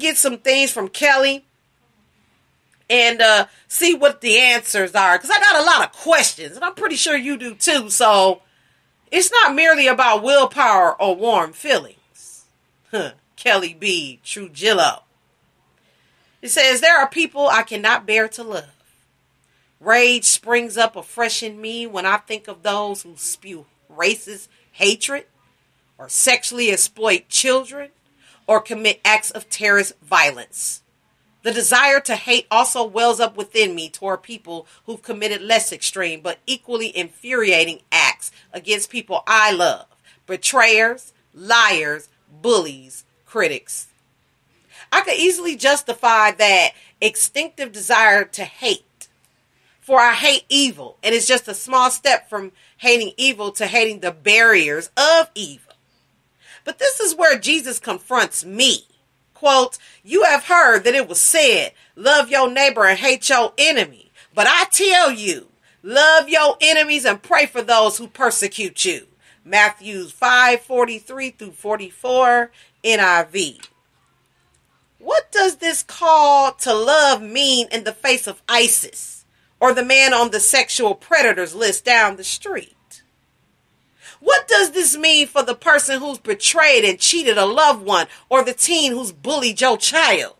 get some things from Kelly and see what the answers are, because I got a lot of questions, and I'm pretty sure you do too. So it's not merely about willpower or warm feelings. Kelly B. Trujillo. It says, there are people I cannot bear to love. Rage springs up afresh in me when I think of those who spew racist hatred or sexually exploit children or commit acts of terrorist violence. The desire to hate also wells up within me toward people who've committed less extreme but equally infuriating acts against people I love. Betrayers, liars, bullies, critics. I could easily justify that instinctive desire to hate. For I hate evil, and it's just a small step from hating evil to hating the barriers of evil. But this is where Jesus confronts me. Quote, you have heard that it was said, love your neighbor and hate your enemy. But I tell you, love your enemies and pray for those who persecute you. Matthew 5:43 through 44, NIV. What does this call to love mean in the face of ISIS? Or the man on the sexual predators list down the street? What does this mean for the person who's betrayed and cheated a loved one, or the teen who's bullied your child?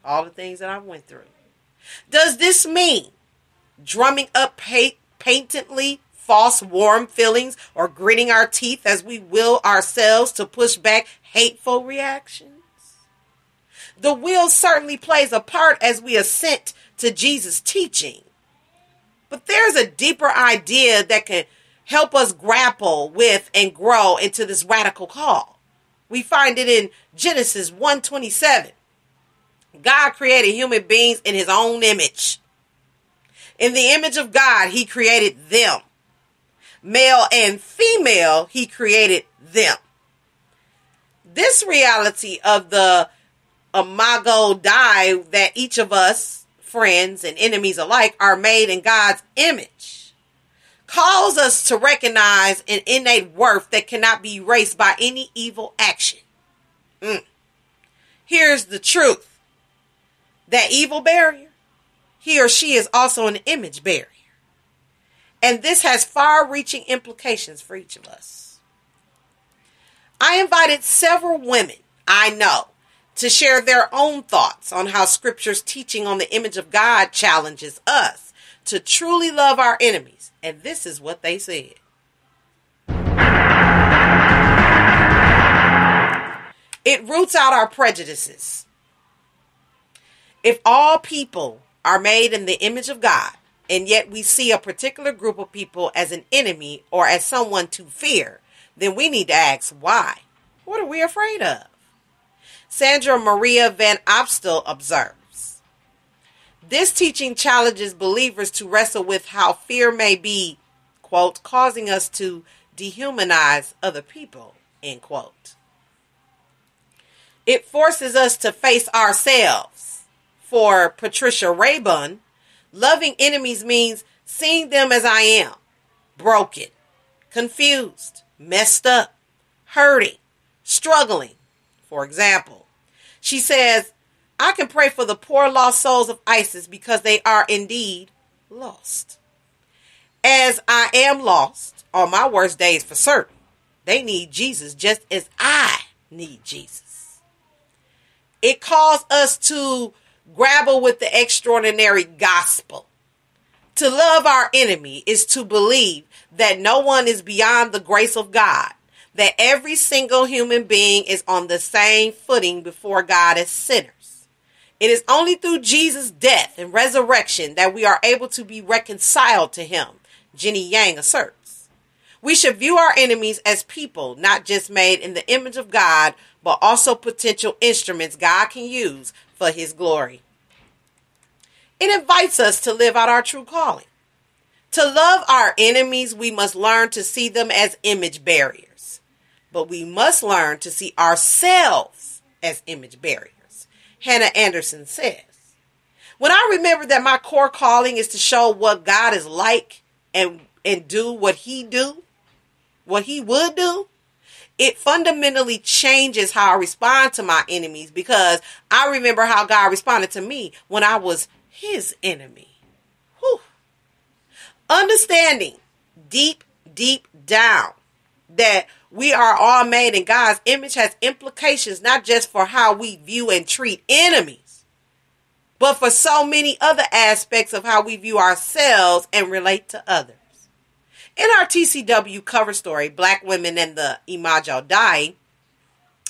All the things that I went through. Does this mean drumming up patently false warm feelings or gritting our teeth as we will ourselves to push back hateful reactions? The will certainly plays a part as we assent to Jesus' teaching. But there's a deeper idea that can help us grapple with and grow into this radical call. We find it in Genesis 1:27. God created human beings in his own image. In the image of God, he created them. Male and female, he created them. This reality of the imago Dei, that each of us, friends and enemies alike, are made in God's image, calls us to recognize an innate worth that cannot be erased by any evil action. Here's the truth. That evil barrier, he or she is also an image barrier. And this has far-reaching implications for each of us. I invited several women I know to share their own thoughts on how Scripture's teaching on the image of God challenges us to truly love our enemies. And this is what they said. It roots out our prejudices. If all people are made in the image of God, and yet we see a particular group of people as an enemy or as someone to fear, then we need to ask why. What are we afraid of? Sandra Maria Van Opstal observes, this teaching challenges believers to wrestle with how fear may be, quote, causing us to dehumanize other people, end quote. It forces us to face ourselves. For Patricia Raybun, loving enemies means seeing them as I am, broken, confused, messed up, hurting, struggling. For example, she says, I can pray for the poor lost souls of ISIS because they are indeed lost. As I am lost on my worst days for certain, they need Jesus just as I need Jesus. It calls us to grapple with the extraordinary gospel. To love our enemy is to believe that no one is beyond the grace of God, that every single human being is on the same footing before God as sinners. It is only through Jesus' death and resurrection that we are able to be reconciled to him, Jenny Yang asserts. We should view our enemies as people, not just made in the image of God, but also potential instruments God can use for his glory. It invites us to live out our true calling. To love our enemies, we must learn to see them as image barriers. But we must learn to see ourselves as image barriers. Hannah Anderson says, when I remember that my core calling is to show what God is like and do what he would do, it fundamentally changes how I respond to my enemies, because I remember how God responded to me when I was his enemy. Whew. Understanding deep down that we are all made in God's image has implications not just for how we view and treat enemies, but for so many other aspects of how we view ourselves and relate to others. In our TCW cover story, Black Women and the Imago Dei,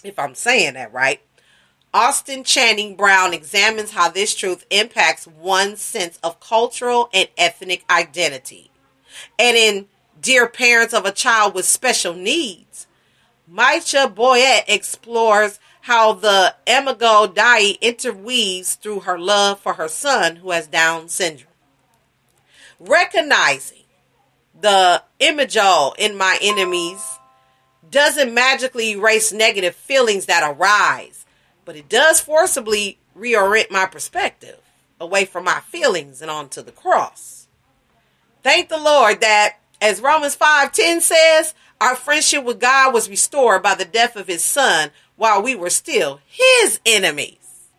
if I'm saying that right, Austin Channing Brown examines how this truth impacts one's sense of cultural and ethnic identity. And in Dear Parents of a Child with Special Needs, Maicha Boyette explores how the Imago Dei interweaves through her love for her son who has Down syndrome. Recognizing the imago in my enemies doesn't magically erase negative feelings that arise, but it does forcibly reorient my perspective away from my feelings and onto the cross. Thank the Lord that, as Romans 5:10 says, our friendship with God was restored by the death of his son while we were still his enemies.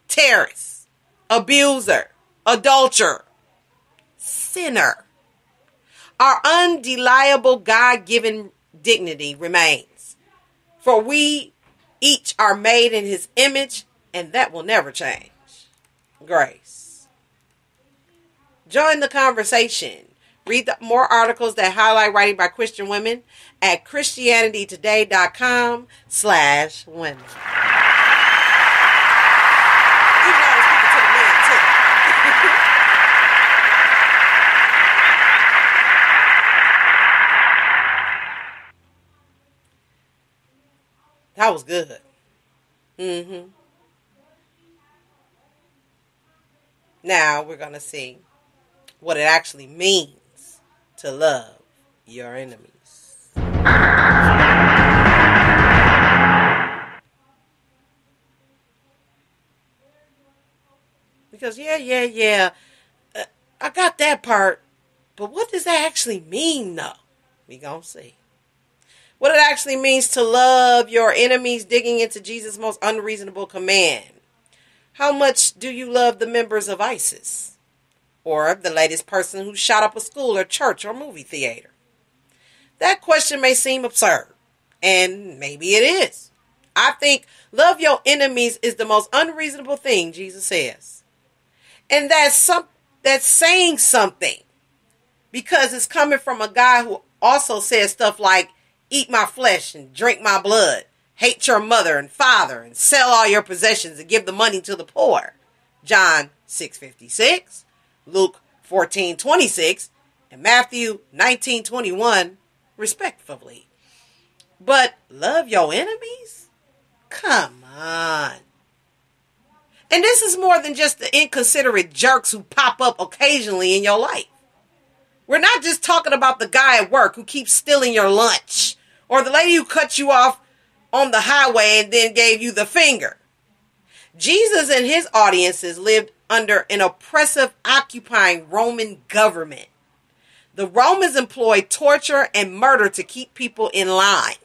Terrorist, abuser, adulterer, sinner. Our undeniable God-given dignity remains, for we each are made in his image, and that will never change. Grace. Join the conversation. Read more articles that highlight writing by Christian women at ChristianityToday.com/women. That was good. Now we're going to see what it actually means to love your enemies. Because, I got that part. But what does that actually mean, though? We going to see. What it actually means to love your enemies, digging into Jesus' most unreasonable command. How much do you love the members of ISIS? Or the latest person who shot up a school or church or movie theater? That question may seem absurd, and maybe it is. I think love your enemies is the most unreasonable thing Jesus says. And that's saying something, because it's coming from a guy who also says stuff like, eat my flesh and drink my blood. Hate your mother and father and sell all your possessions and give the money to the poor. John 6:56, Luke 14:26, and Matthew 19:21, respectively. But love your enemies? Come on. And this is more than just the inconsiderate jerks who pop up occasionally in your life. We're not just talking about the guy at work who keeps stealing your lunch, or the lady who cut you off on the highway and then gave you the finger. Jesus and his audiences lived under an oppressive, occupying Roman government. The Romans employed torture and murder to keep people in line.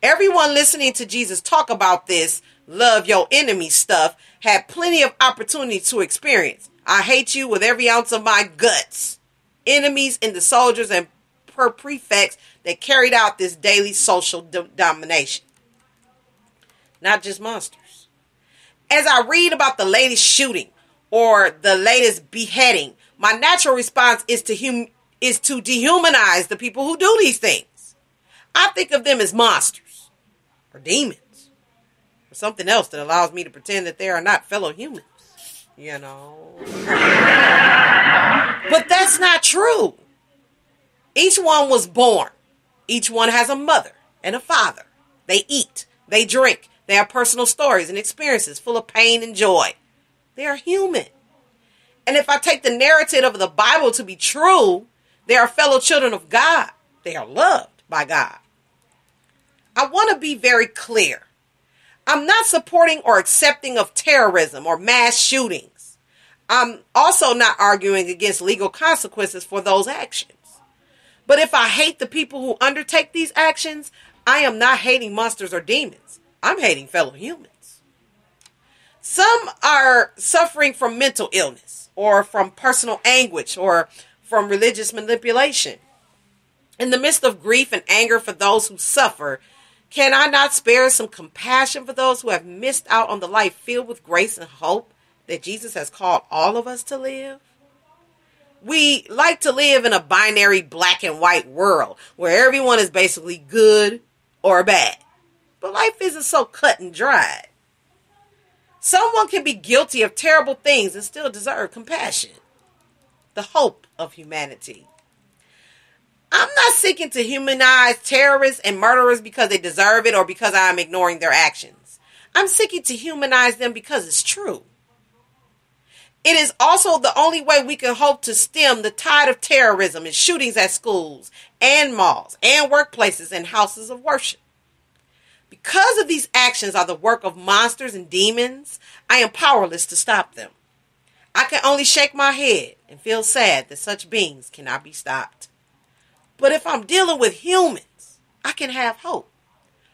Everyone listening to Jesus talk about this love your enemy stuff had plenty of opportunity to experience. I hate you with every ounce of my guts. Enemies in the soldiers and prefects that carried out this daily social domination. Not just monsters. As I read about the latest shooting or the latest beheading, my natural response is to dehumanize the people who do these things. I think of them as monsters or demons or something else that allows me to pretend that they are not fellow humans. You know. But that's not true. Each one was born. Each one has a mother and a father. They eat. They drink. They have personal stories and experiences full of pain and joy. They are human. And if I take the narrative of the Bible to be true, they are fellow children of God. They are loved by God. I want to be very clear. I'm not supporting or accepting of terrorism or mass shootings. I'm also not arguing against legal consequences for those actions. But if I hate the people who undertake these actions, I am not hating monsters or demons. I'm hating fellow humans. Some are suffering from mental illness or from personal anguish or from religious manipulation. In the midst of grief and anger for those who suffer, can I not spare some compassion for those who have missed out on the life filled with grace and hope that Jesus has called all of us to live? We like to live in a binary black and white world where everyone is basically good or bad. But life isn't so cut and dried. Someone can be guilty of terrible things and still deserve compassion. The hope of humanity. I'm not seeking to humanize terrorists and murderers because they deserve it or because I'm ignoring their actions. I'm seeking to humanize them because it's true. It is also the only way we can hope to stem the tide of terrorism and shootings at schools and malls and workplaces and houses of worship. Because of these actions are the work of monsters and demons, I am powerless to stop them. I can only shake my head and feel sad that such beings cannot be stopped. But if I'm dealing with humans, I can have hope.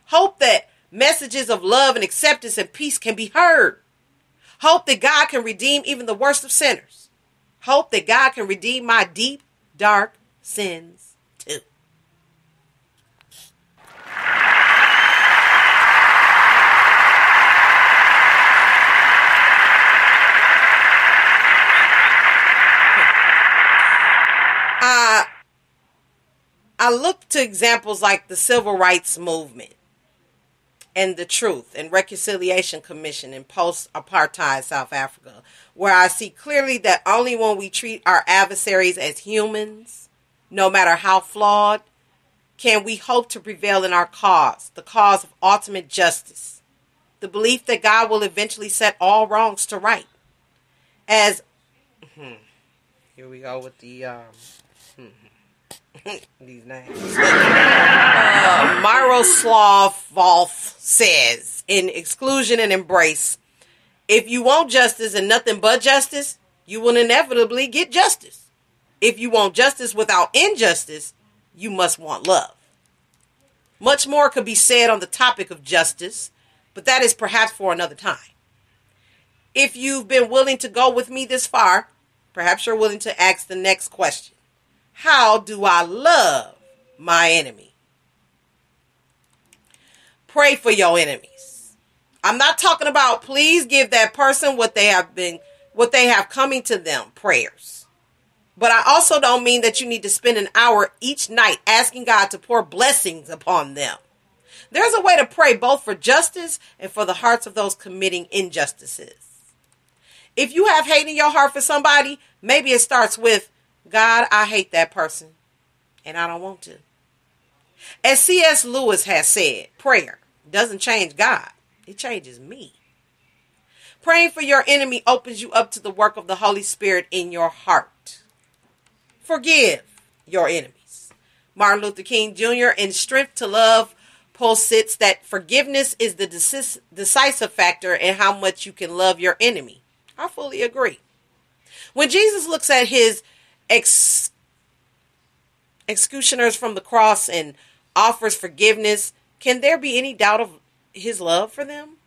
Hope that messages of love and acceptance and peace can be heard. Hope that God can redeem even the worst of sinners. Hope that God can redeem my deep, dark sins too. I look to examples like the Civil Rights Movement and the Truth and Reconciliation Commission in post-apartheid South Africa, where I see clearly that only when we treat our adversaries as humans, no matter how flawed, can we hope to prevail in our cause, the cause of ultimate justice, the belief that God will eventually set all wrongs to right. As, here we go with the, these names. Miroslav Volf says in Exclusion and Embrace, if you want justice and nothing but justice, you will inevitably get justice. If you want justice without injustice, you must want love. Much more could be said on the topic of justice, but that is perhaps for another time. If you've been willing to go with me this far, perhaps you're willing to ask the next question. How do I love my enemy? Pray for your enemies. I'm not talking about please give that person what they have coming to them, prayers. But I also don't mean that you need to spend an hour each night asking God to pour blessings upon them. There's a way to pray both for justice and for the hearts of those committing injustices. If you have hate in your heart for somebody, maybe it starts with, God, I hate that person, and I don't want to. As C.S. Lewis has said, prayer doesn't change God. It changes me. Praying for your enemy opens you up to the work of the Holy Spirit in your heart. Forgive your enemies. Martin Luther King Jr. in Strength to Love posits that forgiveness is the decisive factor in how much you can love your enemy. I fully agree. When Jesus looks at his executioners from the cross and offers forgiveness, can there be any doubt of his love for them?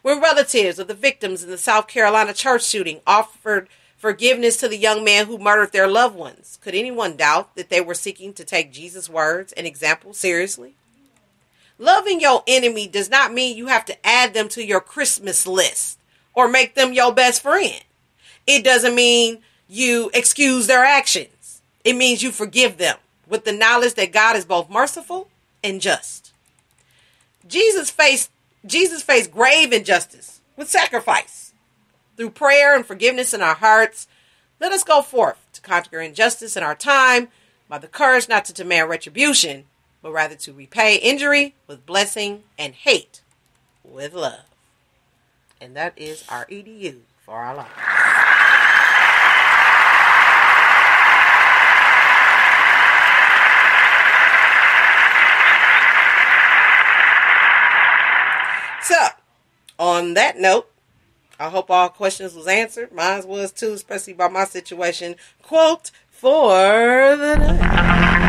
When relatives of the victims in the South Carolina church shooting offered forgiveness to the young man who murdered their loved ones, could anyone doubt that they were seeking to take Jesus' words and example seriously? Loving your enemy does not mean you have to add them to your Christmas list or make them your best friend. It doesn't mean you excuse their actions. It means you forgive them with the knowledge that God is both merciful and just. Jesus faced grave injustice with sacrifice. Through prayer and forgiveness in our hearts, let us go forth to conquer injustice in our time by the courage not to demand retribution, but rather to repay injury with blessing and hate with love. And that is our EDU for our lives. So, on that note, I hope all questions was answered. Mine was too, especially about my situation. Quote for the night.